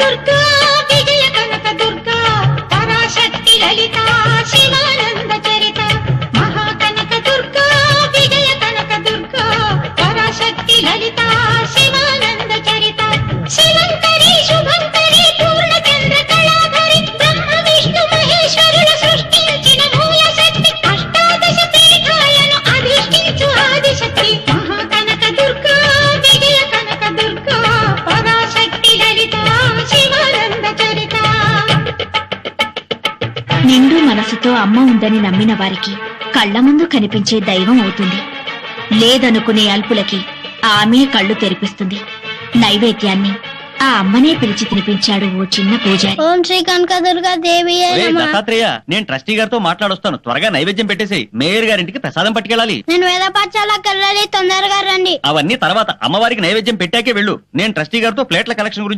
దుర్గా విజయ కనక దుర్గా పరాశక్తి లలిత శివానంద చరిత మహాకనక దుర్గా విజయ కనక దుర్గా పరాశక్తి లలిత శివానంద చరిత శివంతరి శుభంతరి పూర్ణచంద్ర కళాధరి బ్రహ్మ విష్ణు మహేశ్వరుల సృష్టించిన మూల శక్తి అష్టాదశ పీఠాలను అధిష్ఠించు ఆదిశక్తి మహాకనక దుర్గా విజయ కనక దుర్గా పరాశక్తి లలిత శివానంద చరిత. నిండు మనసుతో అమ్మ ఉందని నమ్మిన వారికి కళ్ల ముందు కనిపించే దైవం అవుతుంది. లేదనుకునే అల్పులకి ఆమె కళ్ళు తెరిపిస్తుంది. నైవేద్యాన్ని ఆ అమ్మనే పిలిచి తినిపించాడు ఓ చిన్న పూజారి. ఓం శ్రీ కనక దుర్గా దేవి దత్తాత్రేయ, నేను ట్రస్టీ గారితో మాట్లాడొస్తాను. త్వరగా నైవేద్యం పెట్టేసి మేయర్ గారింటికి ప్రసాదం పట్టుకెళ్ళాలి. నేను వేద పాఠశాలకు వెళ్ళాలి, తొందరగా రండి. అవన్నీ తర్వాత, అమ్మవారికి నైవేద్యం పెట్టాకే వెళ్ళు. నేను ట్రస్టీ గారితో ప్లేట్ల కలెక్షన్ గురించి